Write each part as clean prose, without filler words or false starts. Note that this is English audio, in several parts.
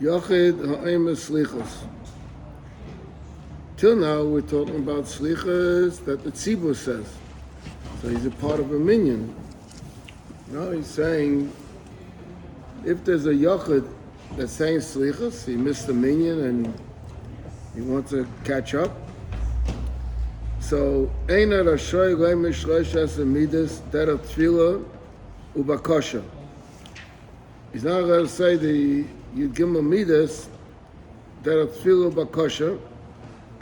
Yochid ha'im slichas. Till now, we're talking about slichas that the tzibur says. So he's a part of a minyan. Now he's saying, if there's a yochid that's saying slichas, he missed the minyan and he wants to catch up. So, Eina Rashoy Leimish Reshas Midas Derech Tefillah Ubakosha. He's not going to say the Yud Gimel Midas Derech Tefillah Ubakosha,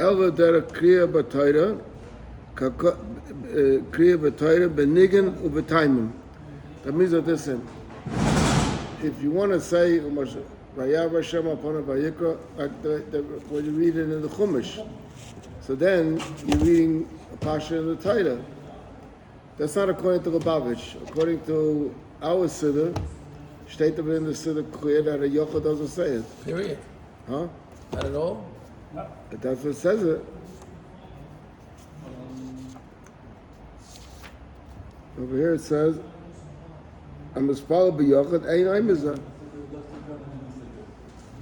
Ela Derech Kriya B'Torah, Kriya B'Torah B'Nigan U'B'Taimim. That means that listen, if you want to say Vayav Hashem upon Vayikra, like what you read it in the Chumash, so then you're reading a pasha in the Torah. That's not according to Lubavitch. According to our Siddur, steht in the Siddur clear that a Yochid doesn't say it. Period. Huh? Not at all? No. But that's what says it. Over here it says, I'm a spal b'Yochid, ein oimizah.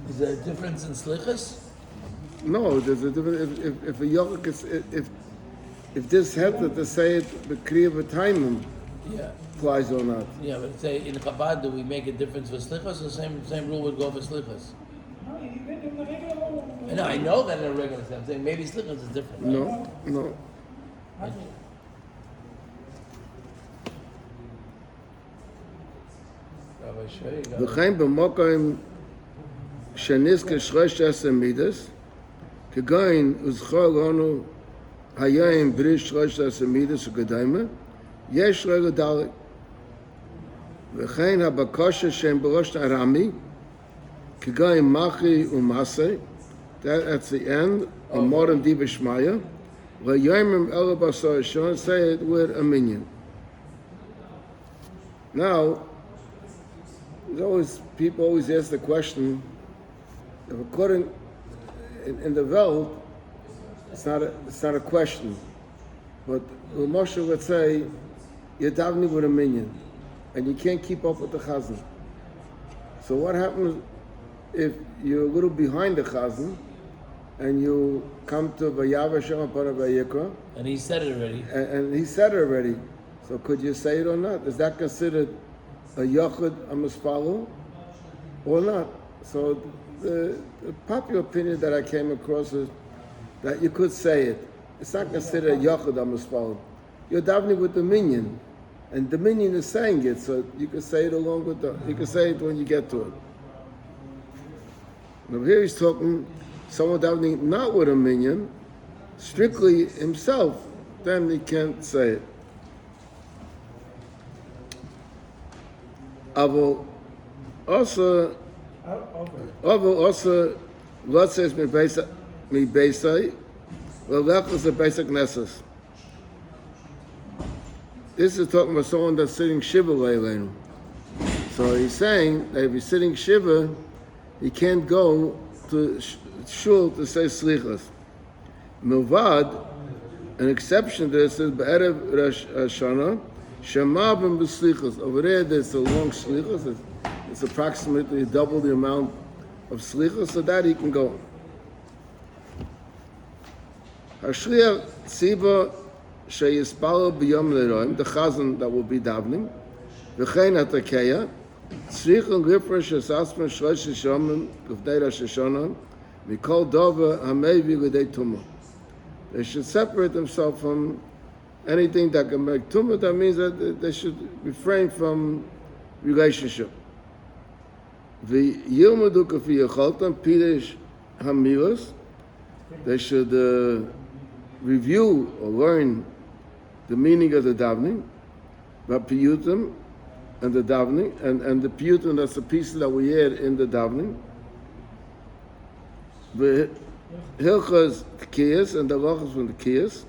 Is there a difference in slichas? No, there's a difference. If a yochid is, if this helped to say it, the kriya v'taimim applies or not. Yeah, but say in Chabad, do we make a difference for slichas, or same rule would go for slichas? No, I know that in a regular sense. I'm saying maybe slichas is different. Right? No. V'chein b'mokim sheniske shlosh midas. כגוין וזכור לנו היום בריש שלושת הסמידס וקדיימה, יש רגע דלת. וכן הבקשה שהם בראש הרמי, כגוין מחי ומסי, that's the end, המורם די בשמיה, והיום אלה בסור ראשון, say it with a minion. Now, people always ask the question, if according in the Welt, it's not a question, but Moshe would say, you're davening with a minion, and you can't keep up with the chazan. So what happens if you're a little behind the chazan, and you come to Vayav Hashem upon Vayikra? And he said it already. And he said it already. So could you say it or not? Is that considered a yochid, a mispalu, or not? So the popular opinion that I came across is that you could say it. It's not considered a yochid mispal. You're davening with the minyan, and the minyan is saying it, so you can say it along with you can say it when you get to it. Now here he's talking someone davening not with a minyan, strictly himself, then he can't say it. Avo also Lot says me beisai, well that was a basic nessus. This is talking about someone that's sitting shiva leilenu. So he's saying that if he's sitting shiva, he can't go to shul to say slichas. Milvad, an exception to this is be'erev Rosh Hashanah, shemavim b'slichas. Over there, there's a long slichas. It's approximately double the amount of slichas, so that he can go. Hashliach tziba sheyispalo b'yom leroim, the chazan that will be davening, v'chein hatakeya, tzrichen rifresh esasman shlosh shomim g'vnei Rosh Hashanah, mikol dova hamevi l'dei tumah. They should separate themselves from anything that can make tumah. That means that they should refrain from relationship. V'yilmadu kafi yacholtam pirush hamilas. They should review or learn the meaning of the davening, v'piyutim, and the davening, and the piyutim, that's the pieces that we add in the davening. V'hilchas tkiyas, and the halachas from the kiyas.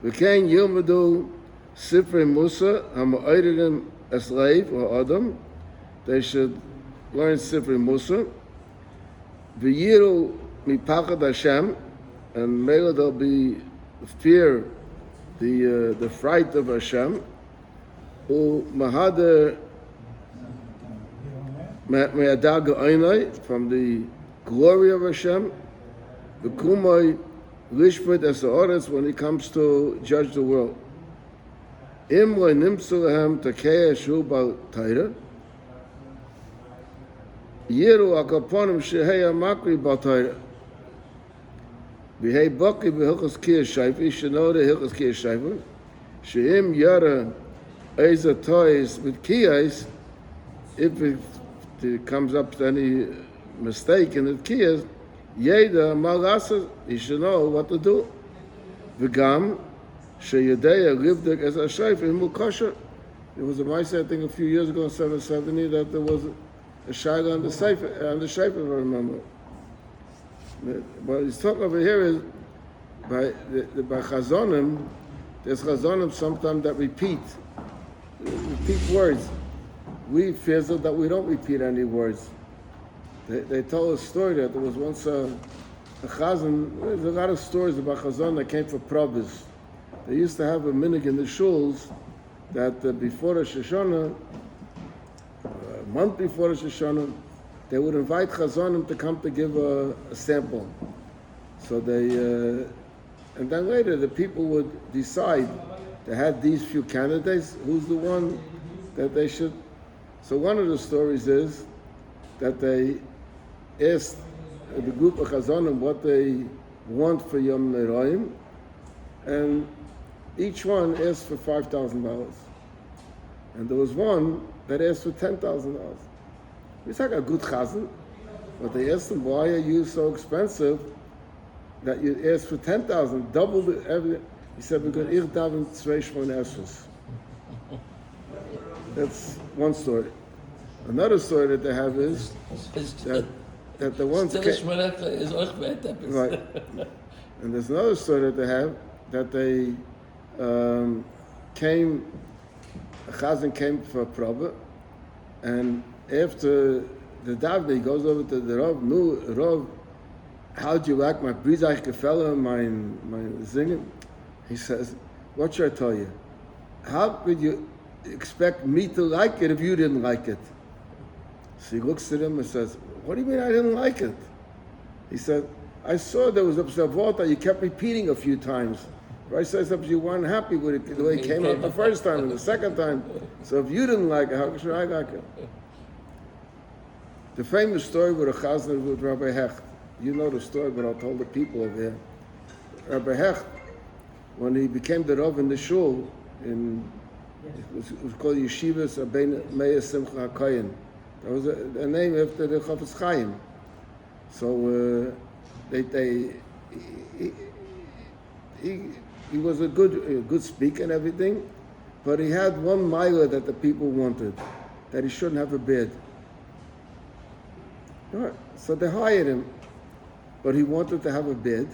V'kein yilmadu sifrei musa ha'ma'oridim esleiv or adam. They should learn sifrei musa. V'yiru mipachad Hashem, and maybe they'll be fear the fright of Hashem. U mahader from the glory of Hashem, the kumai lishput as the orders when he comes to judge the world. Im lo nimtzu lahem takei shu bal Torah, yiru akaponim shehei amakri bal Torah. Behei baki behilchos kiyah shayfa, you should know the hilchos kiyah shayfa, she'im yara eza toys with kiyahs, if it comes up to any mistake in the kiyahs, yeda malasa, you should know what to do. V'gam, she'yadei livdik as a shayfa, imu kosher. There was a mice, I think a few years ago in 770, that there was a shayla on the shayfa, if I remember. What he's talking over here is by chazonim. There's chazonim sometimes that repeat words. We feel that we don't repeat any words. They told a story that there was once a chazan. There's a lot of stories about chazon that came for probis. They used to have a minhag in the shuls that before the Shoshana, a month before the Shoshana, they would invite chazonim to come to give a sample. So they, and then later the people would decide to have these few candidates, who's the one that they should. So one of the stories is that they asked the group of chazonim what they want for Yom Neroim, and each one asked for $5,000. And there was one that asked for $10,000. He's like a good chazan, but they asked him, why are you so expensive that you asked for 10,000, double the everything? He said, because ich daven zwei shmoneshes. That's one story. Another story that they have is that the ones right. And there's another story that they have that they came, a chazan came for a prabha, and after the davne, he goes over to the Rav. No, Rav, how do you like my brizach gefella, my singing? He says, what should I tell you? How could you expect me to like it if you didn't like it? So he looks at him and says, what do you mean I didn't like it? He said, I saw there was a psavota, you kept repeating a few times. Right? So you weren't happy with it the way it came out the first time and the second time. So if you didn't like it, how should I like it? The famous story with a chazan with Rabbi Hecht. You know the story, but I'll tell the people over here. Rabbi Hecht, when he became the Rav in the shul, it was called Yeshivas Abein Meir Simcha HaKayin. That was a name after the Chafetz Chaim. So he was a good speaker and everything, but he had one milah that the people wanted, that he shouldn't have a beard. Right. So they hired him, but he wanted to have a beard.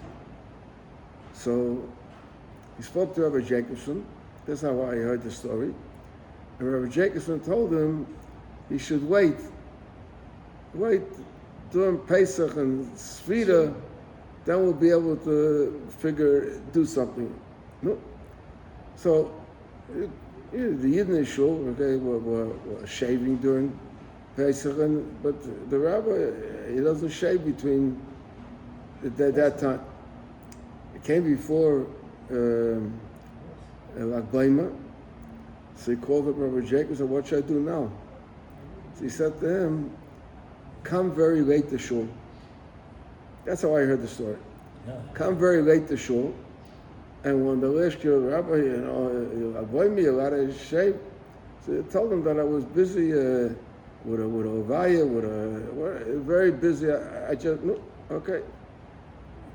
So he spoke to Rabbi Jacobson. That's how I heard the story. And Rabbi Jacobson told him he should wait during Pesach and Sfira, then we'll be able to do something. No. So the Yidden shul, okay, were shaving during Pesach, but the rabbi, he doesn't shave between that time. It came before Lag Baima. So he called up Rabbi Jacob and said, what should I do now? So he said to him, come very late to shul. That's how I heard the story. Yeah. Come very late to shul, and when they asked you, Rabbi, avoid me a lot of shave. So I told him that I was busy with a Ovaya, very busy. I just, no, okay.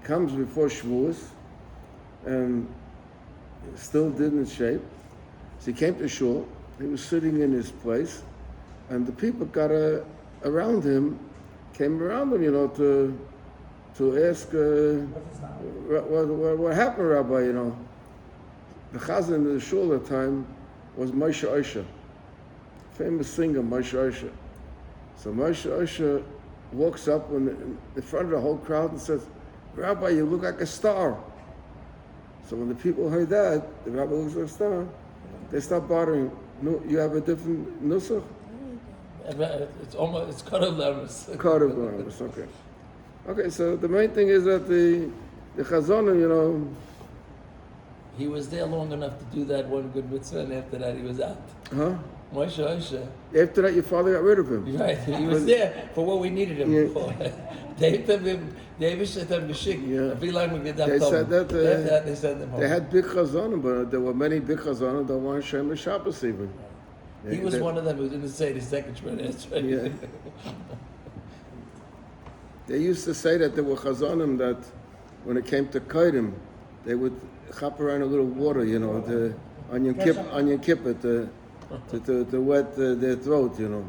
Comes before Shavuos, and still didn't shave. So he came to shul. He was sitting in his place, and the people got around him, came around him, to ask what happened, Rabbi. The chazan in the shul at the time was Moshe Osher, famous singer Moshe Osher. So Moshe Osher walks up in front of the whole crowd and says, Rabbi, you look like a star. So when the people heard that, the rabbi looks like a star, they start bothering him. No, you have a different nusach? It's almost, it's kind of lemus. Code of Lemus, okay. Okay, so the main thing is that the Chazonim, you know, He was there long enough to do that one good mitzvah, and after that he was out. huh? Moshe. After that, your father got rid of him. Right, he was there for what we needed him Yeah. for. They said that Yeah. be like we They said that After that, they sent him home. they had big Chazonim, but there were many big Chazonim that weren't Shem Shabbos even. He was one of them who didn't say the second Shemini. Yeah. They used to say that there were Chazonim that when it came to Kaidim, they would chop around a little water, you know, on your kippah to wet their throat, you know.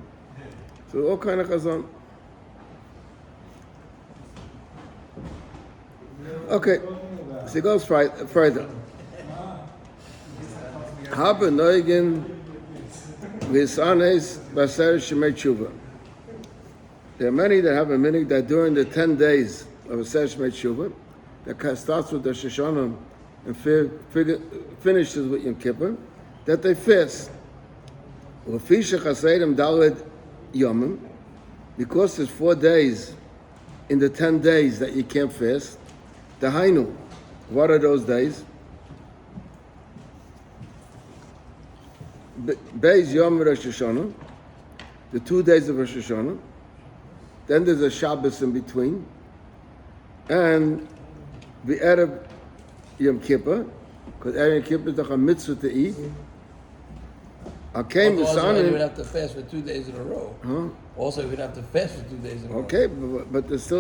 So all kind of Chazon. Okay, so it goes further. Habe Neugen Visanes Baser Shemei Tshuva. There are many that have a minhag that during the 10 days of a Baser Shemei Tshuva, that starts with the Shoshana and finishes with Yom Kippur, that they fast. Because there's 4 days in the 10 days that you can't fast. The Hainu, what are those days? Beis Yom Rosh Hashanah, the 2 days of Rosh Hashanah. Then there's a Shabbos in between, and the Erev Yom Kippur, because Erev Yom Kippur is like a mitzvah to eat. Also, you would have to fast for 2 days in a row. Huh? Also, you would have to fast for 2 days in a row. Okay, but there's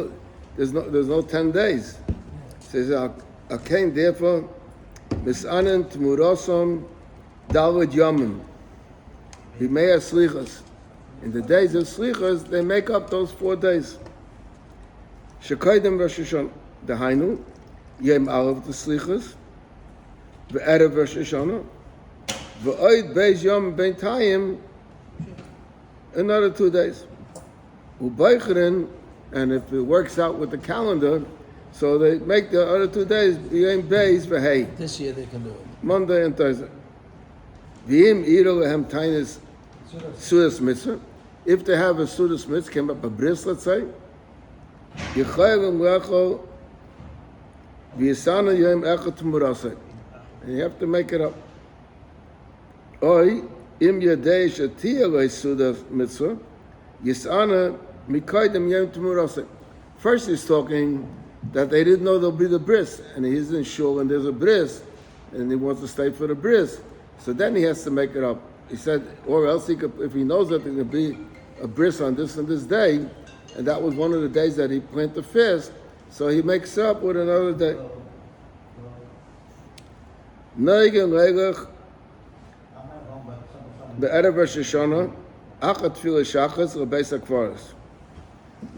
no 10 days. It says Akain therefore Misanen Tmurosom Dalved Yomim Bimei Slichas. In the days of Slichas, they make up those 4 days. Shekaydim Rosh Hashanah, the Hainu, Yom Aleph the Slichas, the Erev Rosh Hashanah, the Oid Beis Yom Ben Tayim, another 2 days. Ubeichrin, and if it works out with the calendar, so they make the other 2 days Yom Beis v'Hei. This year they can do it. Monday and Thursday. V'im Iro Lehem Tainis Sudas Mitzvah. If they have a Sudas Mitzvah, came up a bris, let's say, Yechayavim Lecho V'Yisana Yom Echad Tmurasei. And you have to make it up. Oy Im Yadei Shatia Le Sudas Mitzvah Yisana Mikaydem Yom Tmurasei. First he's talking that they didn't know there'll be the bris, and he isn't sure when there's a bris, and he wants to stay for the bris. So then he has to make it up. He said, or else he could, if he knows that there's going to be a bris on this and this day, and that was one of the days that he planned to fast, so he makes up with another day. Neigen Legach Be'erev Rosh Hashanah Achat Tfilah Shachas L'Beis HaKvaros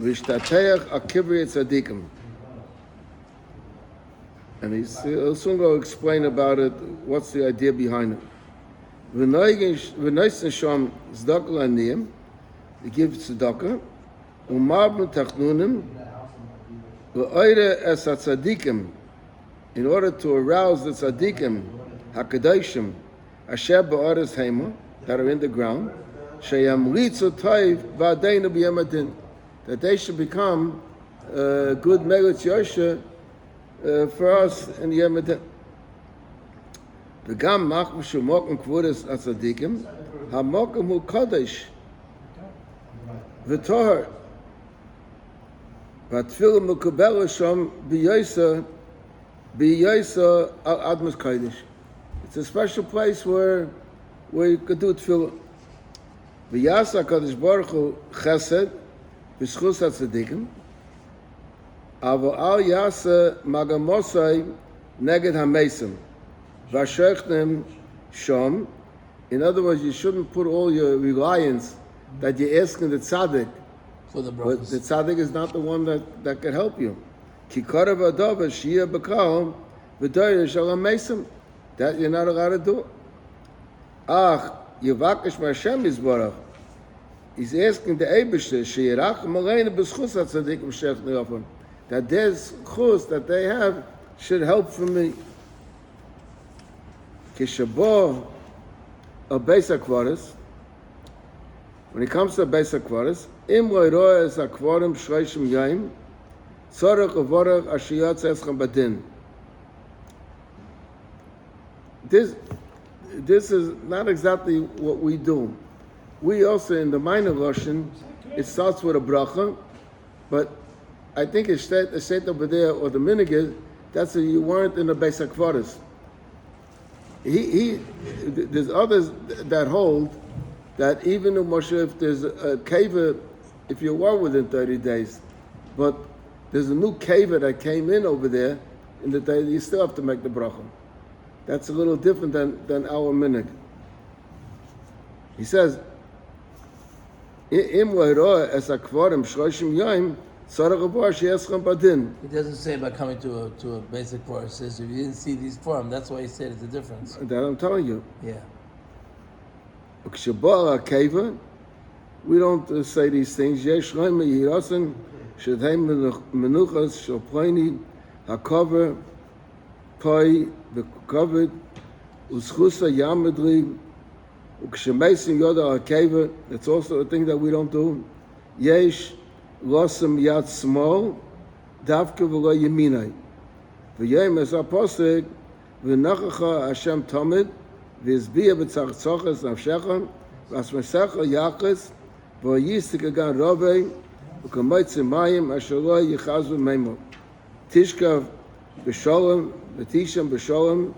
V'Ishtateach Akivri Tzadikim. And he'll soon go explain about it, what's the idea behind it. V'noisen shom tzedakah l'aniyim, they give tzedakah, u'marbim tachnunim, v'oire es hatzadikim, in order to arouse the tzadikim, hakadoshim, asher ba'aretz heima, that are in the ground, sheyamritzu toiv v'adeinu b'yom hadin, that they should become good meritz yosha for us in the Yom Hadin. וגם מחמש ומוקם כבודס הצדיקים, המוקם הוא קודש וטוהר. והתפילה מקובלת שם בייסה על אדמת קודש. It's a special place where you could do tefillah. ויעשה הקדוש ברוך הוא חסד בזכות הצדיקים, אבל אל יעשה מגמוסי נגד המסים. Vashechtem Shom. In other words, you shouldn't put all your reliance that you're asking the tzaddik. For the But brothers. the tzaddik is not the one that can help you. Ki korav adova shia b'kal v'doyer shalom mesim. That you're not allowed to do. Ach, yivakesh ma'Hashem yizborach. He's asking the Eibishter sheyirach maleinu b'schus tzaddik v'shech ne'ofim. That there's chus that they have should help for me. Kishabo of Beis HaKvaros, When it comes to Beis HaKvaros, im lo roa es HaKvarim shreishim yaim, tzorech uvorech asher yotze eschem badin. This is not exactly what we do. We also, in the minor Russian, it starts with a bracha, but I think it's state over there, or the minhag, that's you weren't in the Beis HaKvaros. There's others that hold that even in Moshe, if there's a keva, if you were within 30 days, but there's a new keva that came in over there, in the day you still have to make the bracha. That's a little different than our minhag. He says, Im lo'roa es hakvarim shloshim yom, tzarech uvar sheyeschem badin. He doesn't say about coming to a basic form. It says if you didn't see these form, that's why he said it's a difference. That I'm telling you. Yeah. Uksheba'al hakeva, we don't say these things. Yesh loim yirasen shedheim menuchas shel pleni hakover pai v'kovet uschusa yamedri ukshemeisim yoda hakeva. That's also a thing that we don't do. Yesh losem yad small davke v'lo yeminai v'yem es apostek v'nachacha Hashem tamid v'izbiya b'tzachtzachas nafshecha v'asmesecha yachas v'yistik agan rovei v'kamoitzim mayim asher lo yichazvu meimo tishkav b'sholem v'tisham b'sholem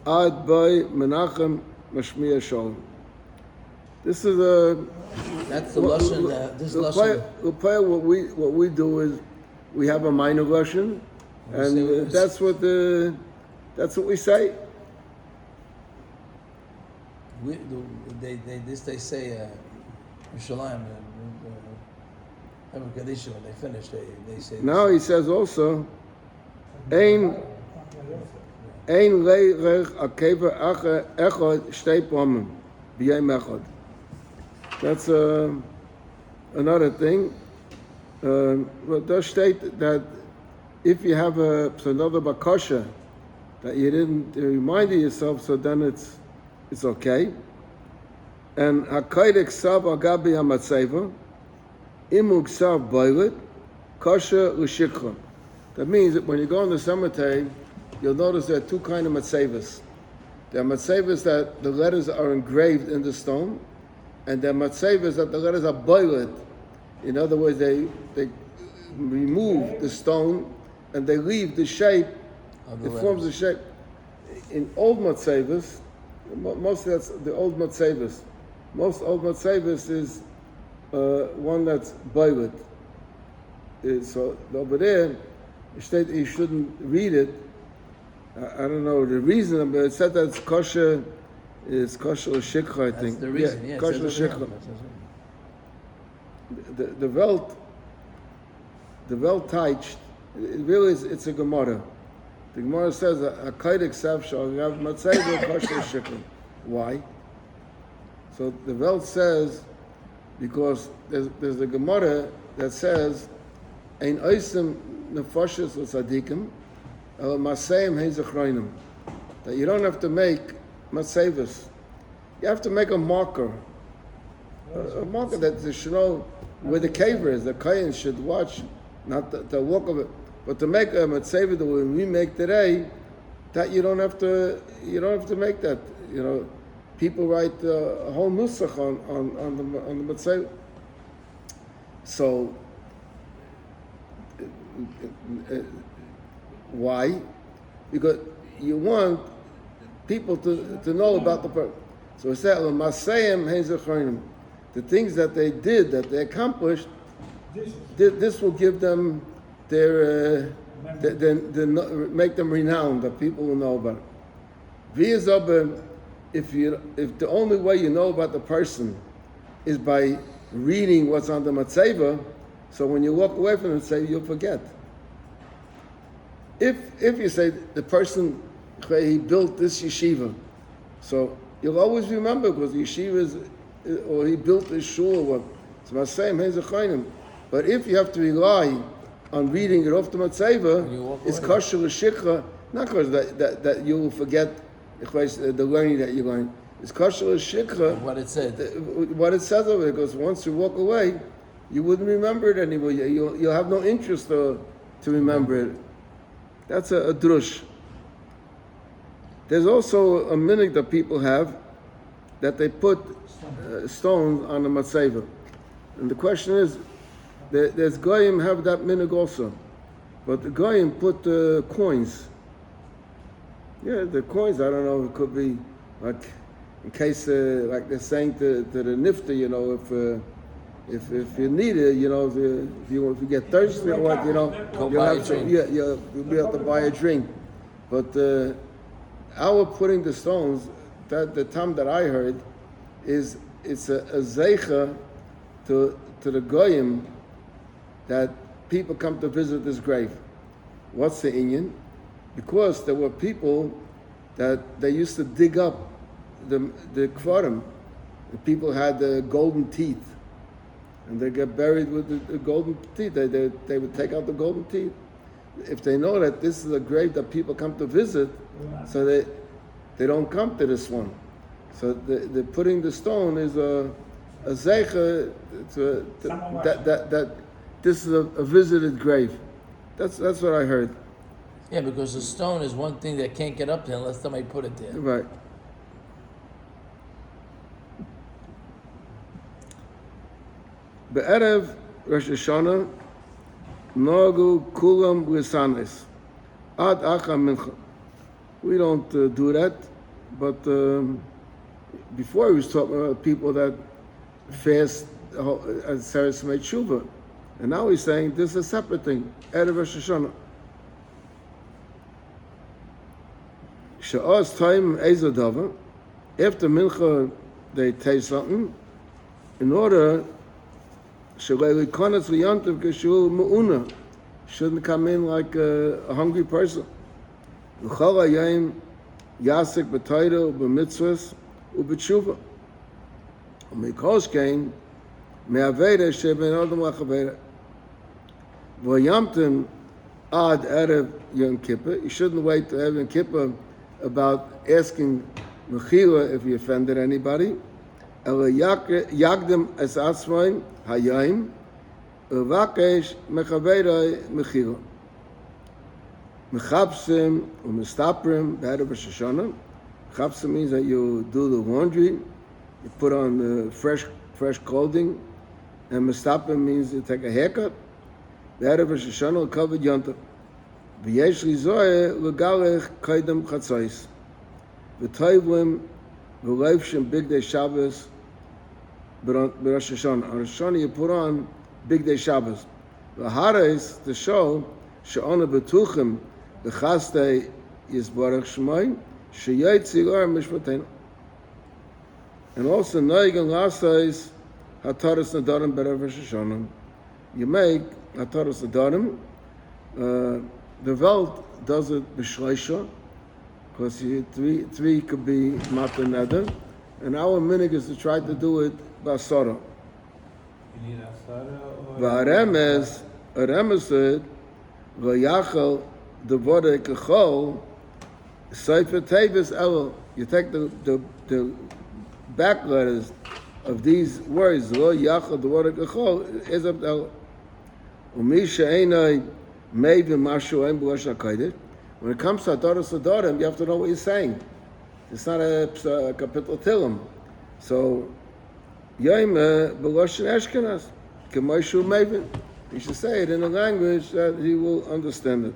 ad b'y menachem mashmiya sholem. This is a. That's the Lashon. This Lashon. What we do is we have a minor Lashon, and that's what we say. They say Yerushalayim, when they finish, they say. Now he says also, Ein leirech akeva echad shtei pamim b'yom echad. That's another thing. But does state that if you have another bakasha that you didn't remind yourself, so then it's okay. And hakaydek sav agabi hamatzeva imug sav boilet kasha l'shikra. That means that when you go in the cemetery, you'll notice there are two kinds of matzevas. There are matzevas that the letters are engraved in the stone, and there are matzevas that the letters are boiled. In other words, they remove the stone and they leave the shape. It forms the shape. In old matzevas, mostly that's the old matzevas. Most old matzevas is one that's boiled. So over there, you shouldn't read it. I don't know the reason, but it said that it's kosher. It's kosher shikha, I think. That's the reason. Yeah, kosher shikha. The Welt teich. It really is. It's a Gemara. The Gemara says a kaidek sav shal have matzeva kosher shikha. Why? So the Welt says because there's a Gemara that says ein oisim nefashos l'tzadikim el maseim heizachroinim, that you don't have to make matzevas. You have to make a marker that they should know where the caver is. The kohen should watch, not the walk of it, but to make a matzeva that we make today, that you don't have to make that. You know, people write a whole nusach on the matzeva. So why? Because you want people to know about the person. So it said, the things that they did, that they accomplished, this will give them their make them renowned, that people will know about it. If the only way you know about the person is by reading what's on the matzeva, so when you walk away from the matzeva, you'll forget. If you say the person, he built this yeshiva, so you'll always remember because the yeshiva is, or he built this shul, or what. It's the same, but if you have to rely on reading it off the matzeva, it's kosher l'shikha, not because that you will forget the learning that you learned. It's kosher as shikha. What it said. What it says over there, because once you walk away, you wouldn't remember it anymore. You'll have no interest to remember it. That's a drush. There's also a minhag that people have that they put stones on the matzeva. And the question is, there's goyim have that minhag also. But the goyim put coins. Yeah, the coins, I don't know, it could be like, in case, like they're saying to the nifta, you know, if you need it, you know, if you get thirsty or what, you know, you'll be able to buy a drink. But our putting the stones, that the time that I heard, is it's a zeicha to the goyim that people come to visit this grave. What's the inyan? Because there were people that they used to dig up the kvarim. The people had the golden teeth, and they get buried with the golden teeth. They would take out the golden teeth. If they know that this is a grave that people come to visit, so they don't come to this one. So the putting the stone is a zeicha that this is a visited grave. That's what I heard. Yeah, because the stone is one thing that can't get up there unless somebody put it there. Right. Be'erev Rosh Hashanah Nogu Kulam Lisanes Ad Acha Mincha. We don't do that, but before he was talking about people that fast as Saras made Shuvah. And now he's saying this is a separate thing. Erev Rosh Hashanah. Sha'az time ezadava. After mincha, they taste something. In order, shouldn't come in like a hungry person. Yasik b'tayra u'b'mitzvahs u'b'tshuva. U'mikos came me'aveda sheben adam la'chaveda. V'yamtim ad erev Yom Kippur. You shouldn't wait to have Yom Kippur about asking mechila if you offended anybody. Ela yagdim es atzmaim hayayim uvakesh mechaveday mechila. Mechapsim umistaprim b'erev Rosh Hashanah. Mechapsim means that you do the laundry, you put on fresh clothing, and mistaprim means you take a haircut. B'erev Rosh Hashanah covered yontav. V'yesh li zoeh l'galech kaidem chatzos. V'toivlim v'leivshim bigdei Shabbos b'Rosh Hashanah. On Rosh Hashanah you put on bigdei Shabbos. V'hareis to show she'ona betuchim l'chastei yisbarach shmai she'yotzi l'or mishpateinu. And also noig and lasais hataras nadarim b'erev Rosh Hashanah. You make hataras nadarim. The Welt does it b'shleisha, because three could be mata neder, and our minhag is to try to do it b'asara. You need asara or... V'aremes said, v'yachal devore kechol, sefer tevis elul. You take the back letters of these words, lo yachal devore kechol, is up elul. Umi she'enai when it comes to Hadaras Adorim, you have to know what you're saying. It's not a kapitel tilim. So, Yom B'Loshen Eshkenaz, K'Moshu Mevin. You should say it in a language that he will understand it.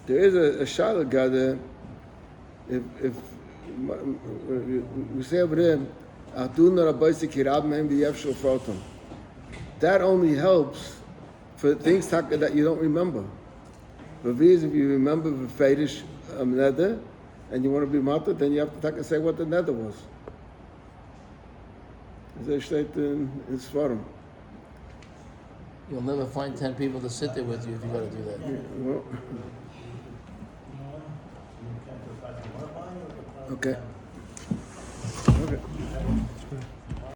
There is a shaila gada. If we say over there, Aduna Rabbeisi Kirab Mehem B'Yevshel Frotam. That only helps for things that you don't remember. But if you remember the Fedish nether and you want to be matter, then you have to say what the nether was. There steht in Sfarim. You'll never find 10 people to sit there with you if you got to do that. Well, okay. Okay.